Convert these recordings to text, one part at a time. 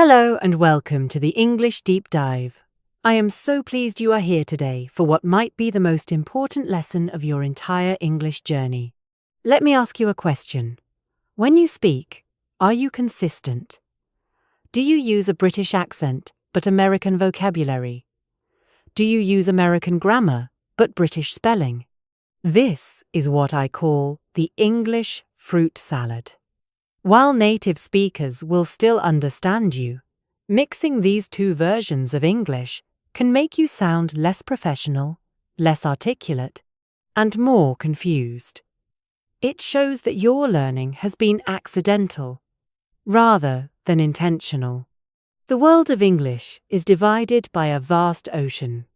Hello and welcome to the English Deep Dive. I am so pleased you are here today for what might be the most important lesson of your entire English journey. Let me ask you a question. When you speak, are you consistent? Do you use a British accent but American vocabulary? Do you use American grammar but British spelling? This is what I call the English fruit salad. While native speakers will still understand you, mixing these two versions of English can make you sound less professional, less articulate, and more confused. It shows that your learning has been accidental, rather than intentional. The world of English is divided by a vast ocean,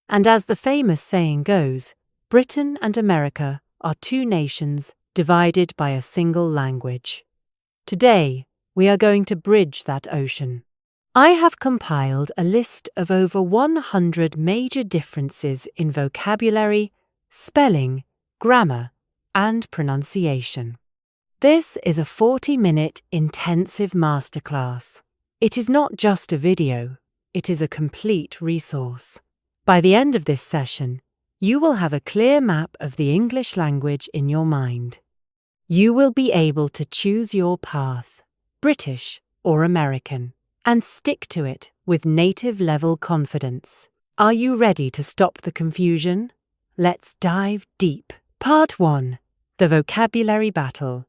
and as the famous saying goes, Britain and America are two nations divided by a single language. Today, we are going to bridge that ocean. I have compiled a list of over 100 major differences in vocabulary, spelling, grammar, and pronunciation. This is a 40-minute intensive masterclass. It is not just a video, it is a complete resource. By the end of this session, you will have a clear map of the English language in your mind. You will be able to choose your path, British or American, and stick to it with native-level confidence. Are you ready to stop the confusion? Let's dive deep. Part 1. The Vocabulary Battle.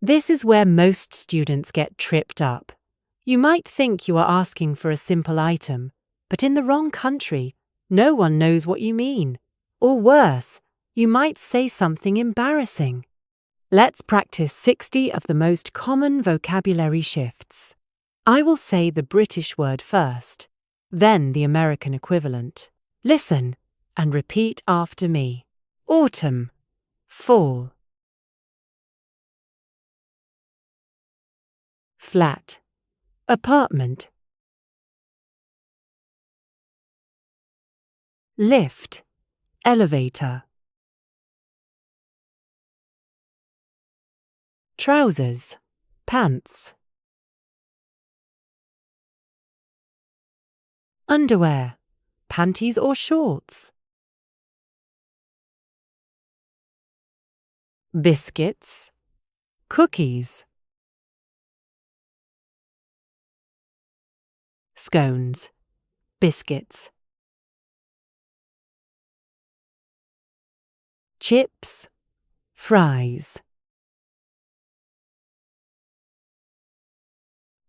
This is where most students get tripped up. You might think you are asking for a simple item, but in the wrong country, no one knows what you mean. Or worse, you might say something embarrassing. Let's practice 60 of the most common vocabulary shifts. I will say the British word first, then the American equivalent. Listen and repeat after me. Autumn, fall. Flat, apartment. Lift, elevator. Trousers, pants. Underwear, panties or shorts. Biscuits, cookies. Scones, biscuits. Chips, fries.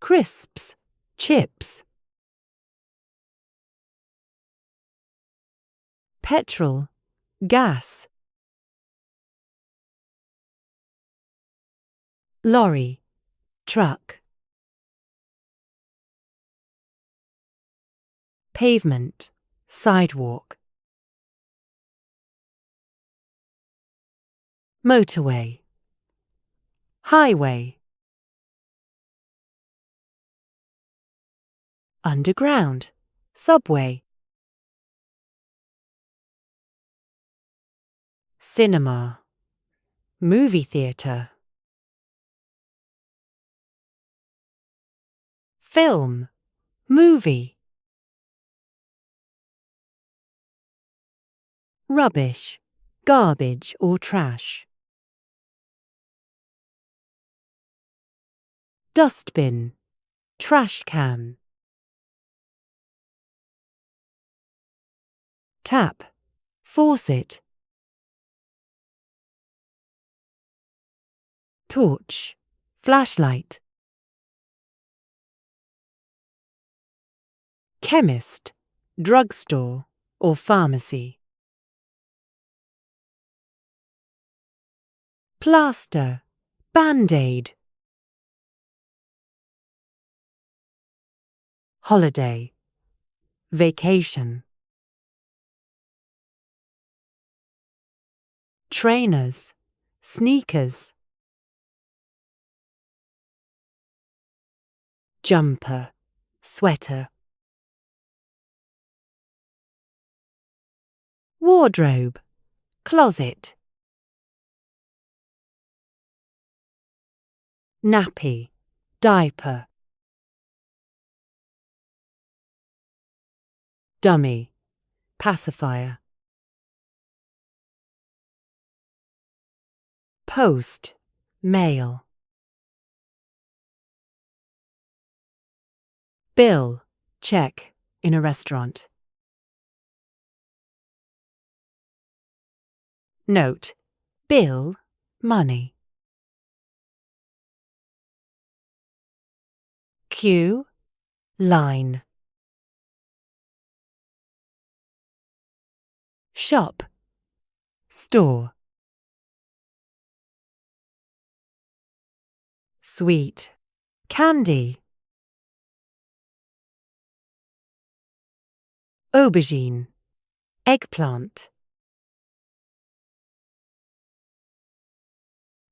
Crisps, chips. Petrol, gas. Lorry, truck. Pavement, sidewalk. Motorway, highway. Underground, subway. Cinema, movie theatre. Film, movie. Rubbish, garbage or trash. Dustbin, trash can. Tap, faucet. Torch, flashlight. Chemist, drugstore or pharmacy. Plaster, band-aid. Holiday, vacation. Trainers, sneakers. Jumper, sweater. Wardrobe, closet. Nappy, diaper. dummy, pacifier. Post, mail. Bill, check, in a restaurant. Note, bill, money. Queue, line. Shop, store. Sweet, candy. Aubergine, eggplant.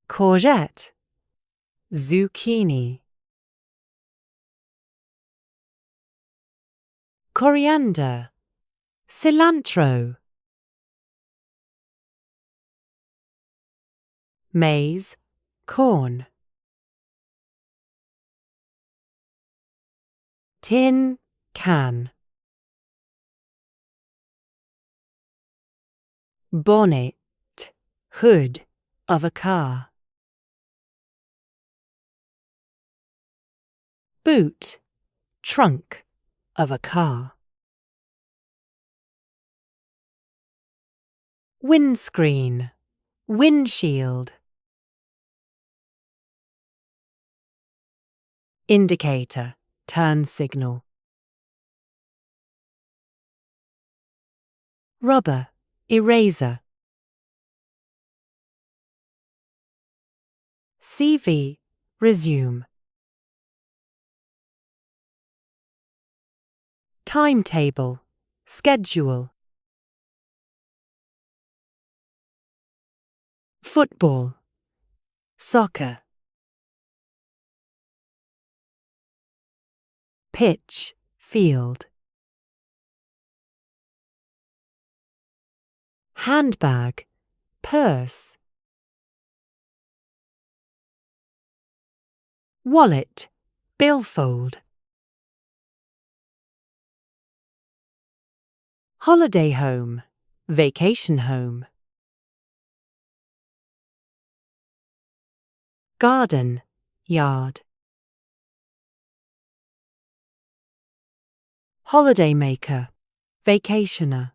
Courgette, zucchini. Coriander, cilantro. Maize, corn. Tin, can. Bonnet, hood of a car. Boot, trunk of a car. Windscreen, windshield. Indicator, turn signal. Rubber, eraser. CV, resume. Timetable, schedule. Football, soccer. Pitch, field. Handbag, purse. Wallet, billfold. Holiday home, vacation home. Garden, yard. Holiday maker, vacationer.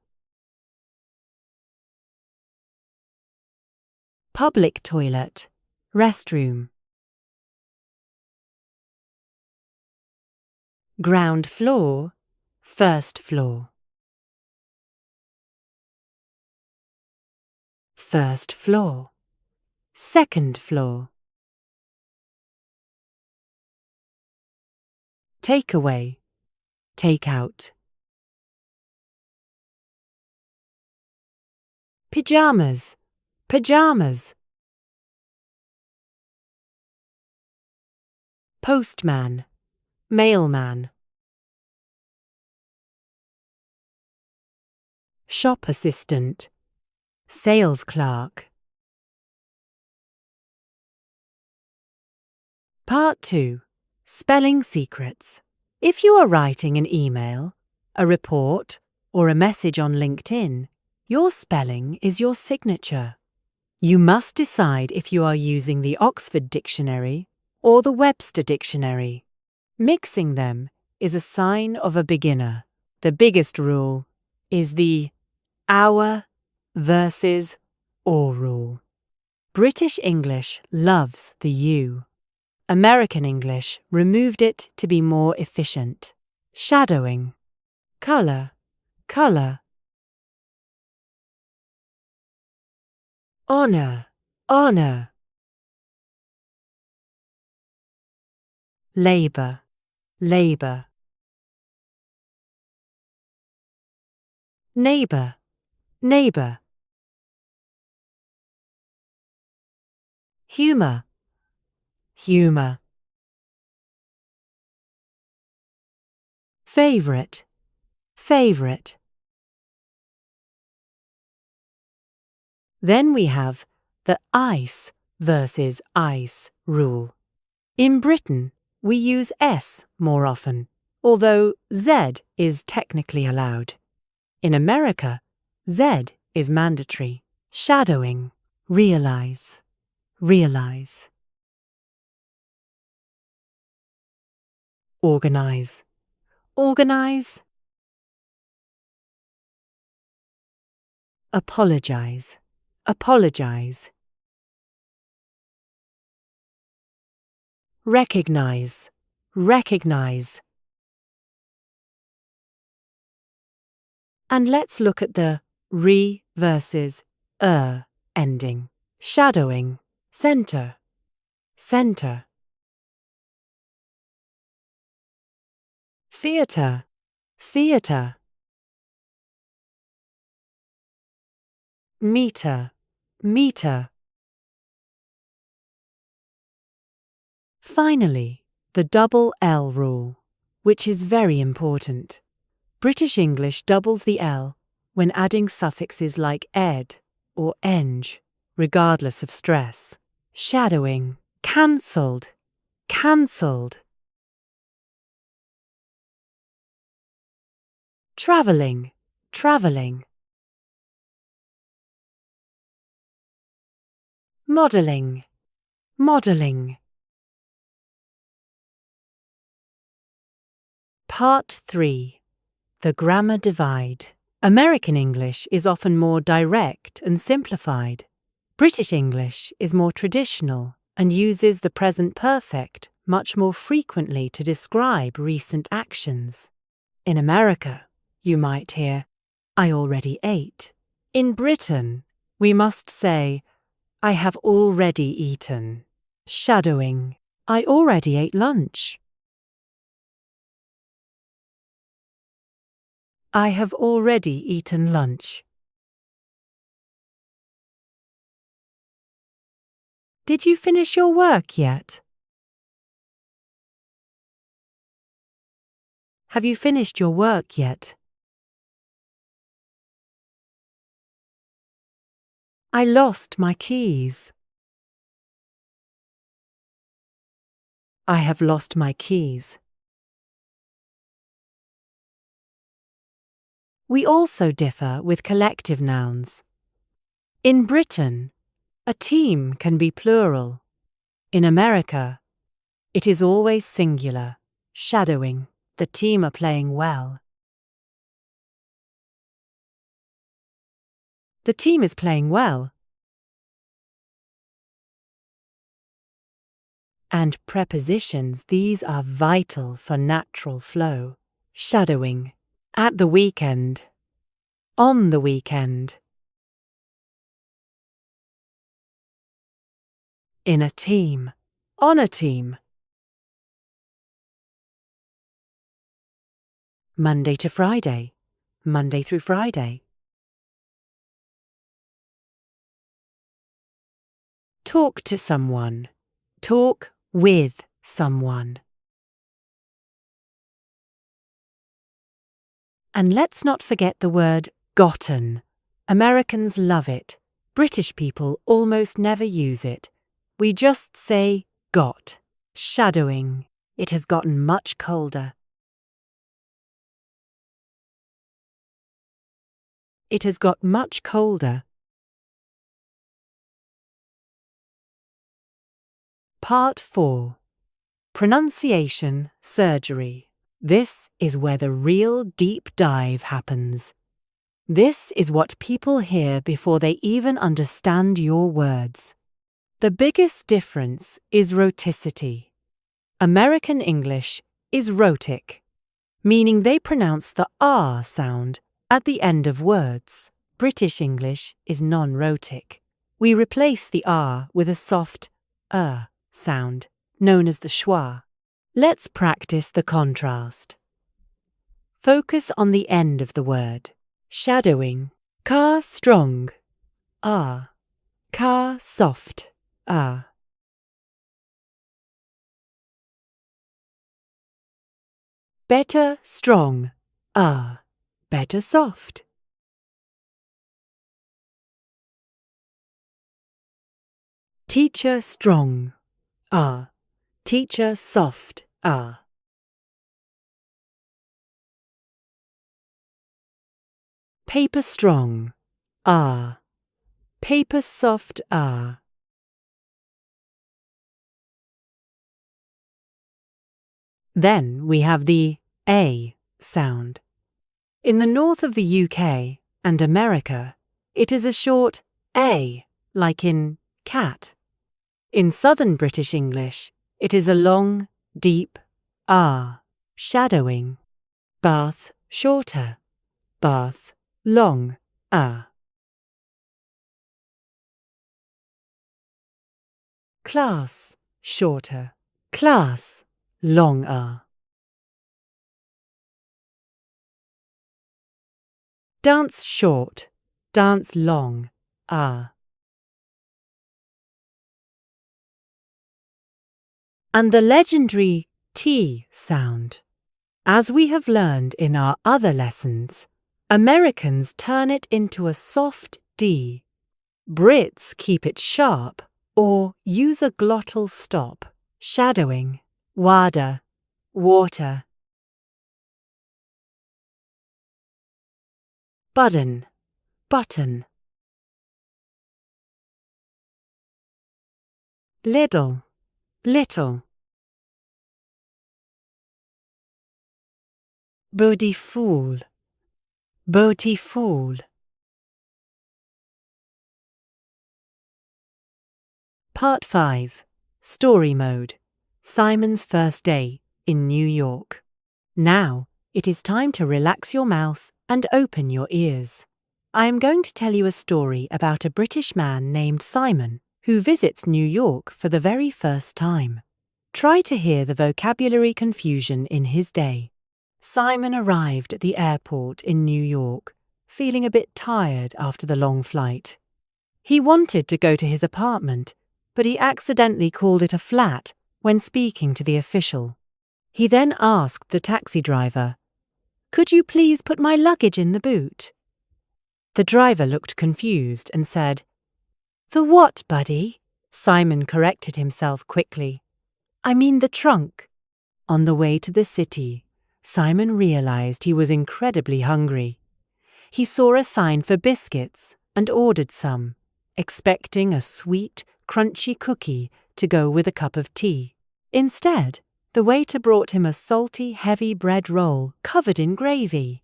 Public toilet, restroom. Ground floor, first floor. First floor, second floor. Takeaway, take out. Pyjamas, pajamas. Postman, mailman. Shop assistant, sales clerk. Part 2. Spelling secrets. If you are writing an email, a report, or a message on LinkedIn, your spelling is your signature. You must decide if you are using the Oxford Dictionary or the Webster Dictionary. Mixing them is a sign of a beginner. The biggest rule is the our versus or rule. British English loves the you. American English removed it to be more efficient. Shadowing. Colour, colour. Honour, honour. Labour, labour. Neighbour, neighbour. Humour, humour. Favourite, favourite. Then we have the ice versus ice rule. In Britain, we use S more often, although Z is technically allowed. In America, Z is mandatory. Shadowing. Realize. Realize. Organize. Organize. Apologize. Apologize. Recognize. Recognize. And let's look at the re versus ending. Shadowing. Center. Center. Theater. Theater. Meter. Meter. Finally, the double L rule, which is very important. British English doubles the L when adding suffixes like ed or eng, regardless of stress. Shadowing. Cancelled. Cancelled. Travelling. Travelling. Modelling. Modelling. Part 3. The Grammar Divide. American English is often more direct and simplified. British English is more traditional and uses the present perfect much more frequently to describe recent actions. In America, you might hear, I already ate. In Britain, we must say, I have already eaten. Shadowing. I already ate lunch. I have already eaten lunch. Did you finish your work yet? Have you finished your work yet? I lost my keys. I have lost my keys. We also differ with collective nouns. In Britain, a team can be plural. In America, it is always singular, shadowing. The team are playing well. The team is playing well. And prepositions, these are vital for natural flow. Shadowing. At the weekend. On the weekend. In a team. On a team. Monday to Friday. Monday through Friday. Talk to someone. Talk with someone. And let's not forget the word gotten. Americans love it. British people almost never use it. We just say got. Shadowing. It has gotten much colder. It has got much colder. Part 4. Pronunciation surgery. This is where the real deep dive happens. This is what people hear before they even understand your words. The biggest difference is rhoticity. American English is rhotic, meaning they pronounce the R sound at the end of words. British English is non-rhotic. We replace the R with a soft sound, known as the schwa. Let's practice the contrast. Focus on the end of the word. Shadowing. Car strong. Ah. Car soft. Ah. Better strong. Ah. Better soft. Teacher strong. Ah. Teacher soft. Ah. Paper strong, R. Paper soft, R. Then we have the A sound. In the north of the UK and America, it is a short A, like in cat. In southern British English, it is a long, deep R, shadowing. Bath, shorter. Bath, long, R. Class, shorter. Class, long R. Dance short, dance long, R. And the legendary T sound. As we have learned in our other lessons, Americans turn it into a soft D. Brits keep it sharp or use a glottal stop, shadowing, wada, water. Button, button. Little, little. Beautiful, beautiful. Part 5. Story Mode. Simon's first day in New York. Now, it is time to relax your mouth and open your ears. I am going to tell you a story about a British man named Simon who visits New York for the very first time. Try to hear the vocabulary confusion in his day. Simon arrived at the airport in New York, feeling a bit tired after the long flight. He wanted to go to his apartment, but he accidentally called it a flat when speaking to the official. He then asked the taxi driver, "Could you please put my luggage in the boot?" The driver looked confused and said, "The what, buddy?" Simon corrected himself quickly. "I mean the trunk." On the way to the city, Simon realized he was incredibly hungry. He saw a sign for biscuits and ordered some, expecting a sweet, crunchy cookie to go with a cup of tea. Instead, the waiter brought him a salty, heavy bread roll covered in gravy.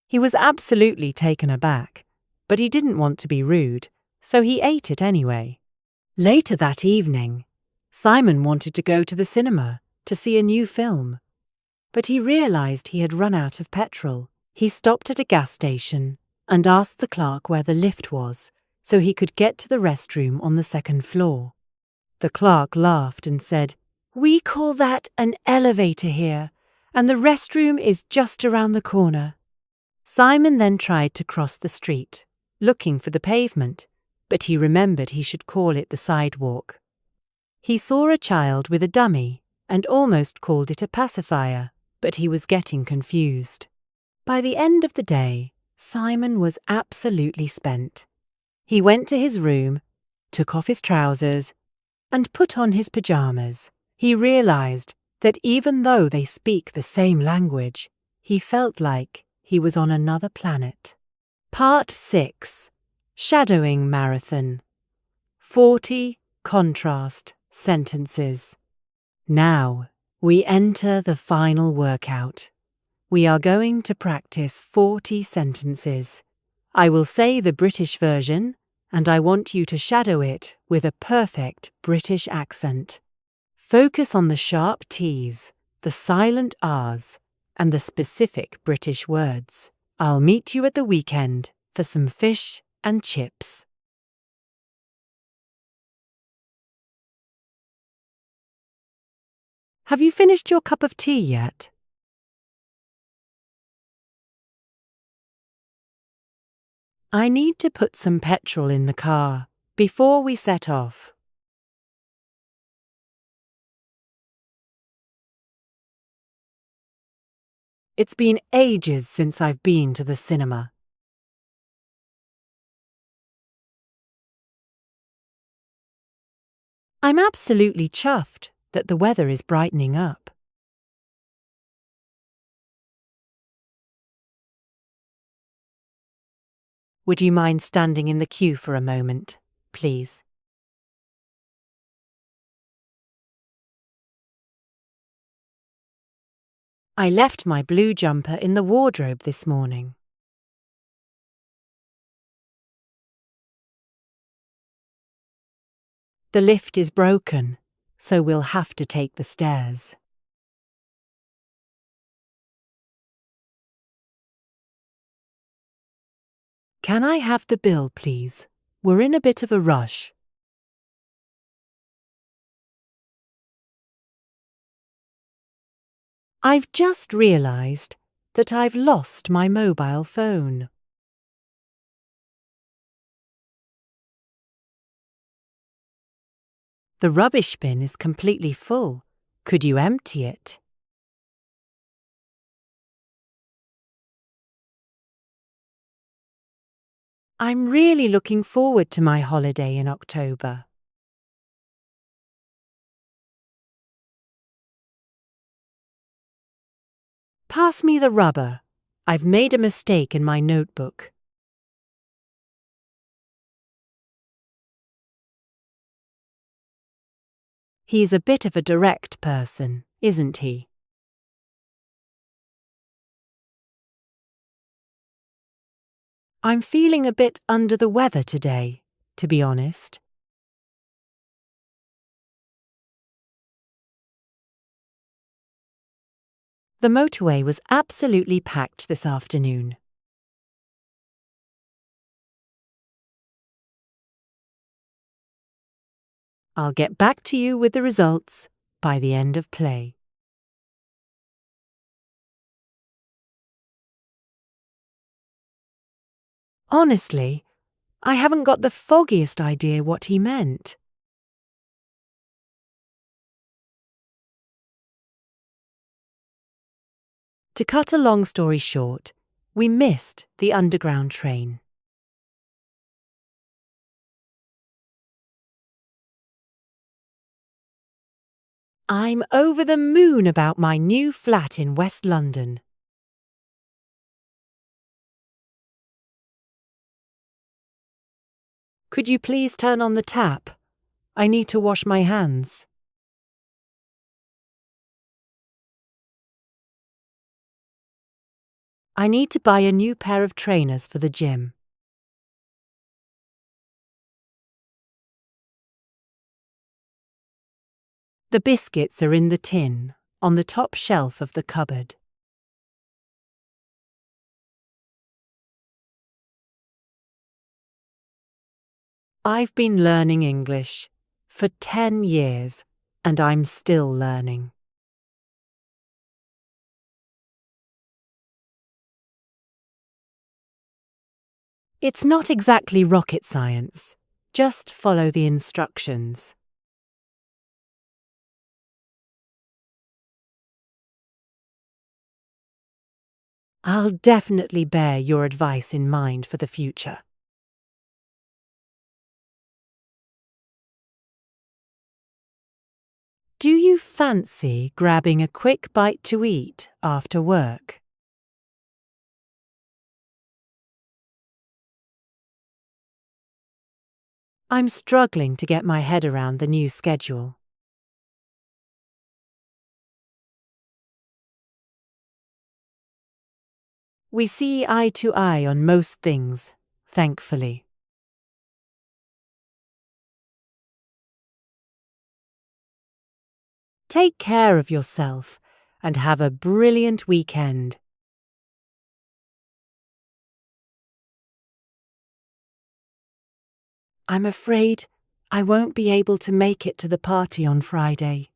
He was absolutely taken aback, but he didn't want to be rude, so he ate it anyway. Later that evening, Simon wanted to go to the cinema to see a new film, but he realized he had run out of petrol. He stopped at a gas station and asked the clerk where the lift was so he could get to the restroom on the second floor. The clerk laughed and said, "We call that an elevator here, and the restroom is just around the corner." Simon then tried to cross the street, looking for the pavement, but he remembered he should call it the sidewalk. He saw a child with a dummy and almost called it a pacifier, but he was getting confused. By the end of the day, Simon was absolutely spent. He went to his room, took off his trousers, and put on his pajamas. He realized that even though they speak the same language, he felt like he was on another planet. Part 6. Shadowing Marathon. 40 contrast sentences. Now, we enter the final workout. We are going to practice 40 sentences. I will say the British version, and I want you to shadow it with a perfect British accent. Focus on the sharp T's, the silent R's, and the specific British words. I'll meet you at the weekend for some fish and chips. Have you finished your cup of tea yet? I need to put some petrol in the car before we set off. It's been ages since I've been to the cinema. I'm absolutely chuffed that the weather is brightening up. Would you mind standing in the queue for a moment, please? I left my blue jumper in the wardrobe this morning. The lift is broken, so we'll have to take the stairs. Can I have the bill, please? We're in a bit of a rush. I've just realised that I've lost my mobile phone. The rubbish bin is completely full. Could you empty it? I'm really looking forward to my holiday in October. Pass me the rubber. I've made a mistake in my notebook. He's a bit of a direct person, isn't he? I'm feeling a bit under the weather today, to be honest. The motorway was absolutely packed this afternoon. I'll get back to you with the results by the end of play. Honestly, I haven't got the foggiest idea what he meant. To cut a long story short, we missed the underground train. I'm over the moon about my new flat in West London. Could you please turn on the tap? I need to wash my hands. I need to buy a new pair of trainers for the gym. The biscuits are in the tin, on the top shelf of the cupboard. I've been learning English for 10 years, and I'm still learning. It's not exactly rocket science. Just follow the instructions. I'll definitely bear your advice in mind for the future. Do you fancy grabbing a quick bite to eat after work? I'm struggling to get my head around the new schedule. We see eye to eye on most things, thankfully. Take care of yourself and have a brilliant weekend. I'm afraid I won't be able to make it to the party on Friday.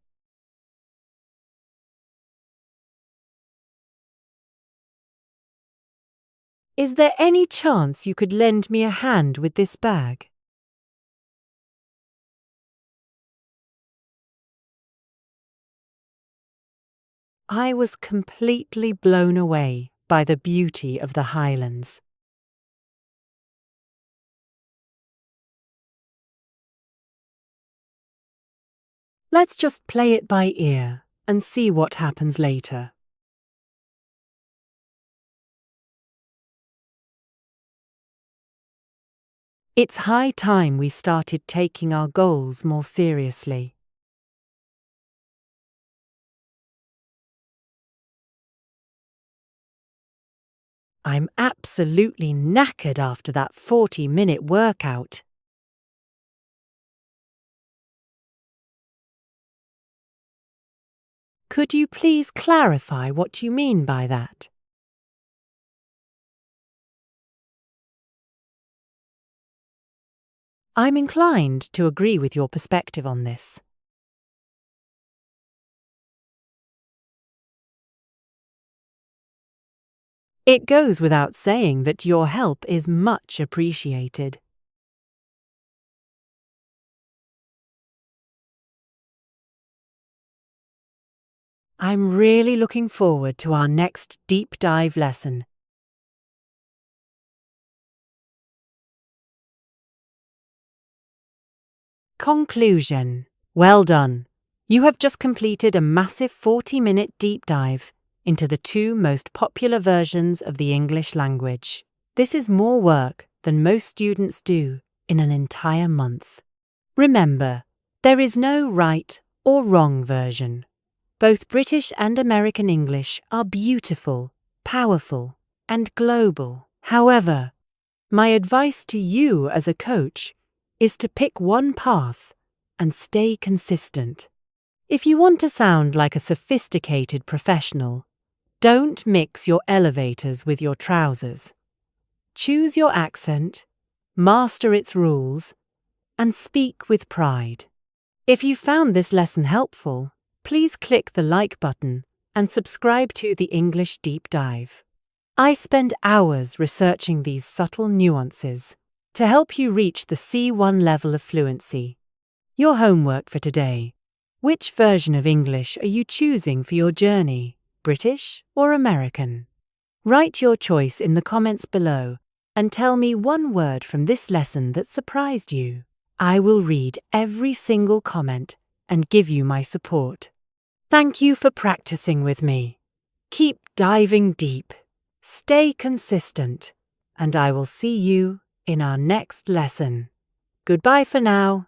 Is there any chance you could lend me a hand with this bag? I was completely blown away by the beauty of the Highlands. Let's just play it by ear and see what happens later. It's high time we started taking our goals more seriously. I'm absolutely knackered after that 40-minute workout. Could you please clarify what you mean by that? I'm inclined to agree with your perspective on this. It goes without saying that your help is much appreciated. I'm really looking forward to our next deep dive lesson. Conclusion. Well done. You have just completed a massive 40-minute deep dive into the two most popular versions of the English language. This is more work than most students do in an entire month. Remember, there is no right or wrong version. Both British and American English are beautiful, powerful, and global. However, my advice to you as a coach is to pick one path and stay consistent. If you want to sound like a sophisticated professional, don't mix your elevators with your trousers. Choose your accent, master its rules, and speak with pride. If you found this lesson helpful, please click the like button and subscribe to the English Deep Dive. I spend hours researching these subtle nuances to help you reach the C1 level of fluency. Your homework for today. Which version of English are you choosing for your journey, British or American? Write your choice in the comments below and tell me one word from this lesson that surprised you. I will read every single comment and give you my support. Thank you for practicing with me. Keep diving deep, stay consistent, and I will see you in our next lesson. Goodbye for now.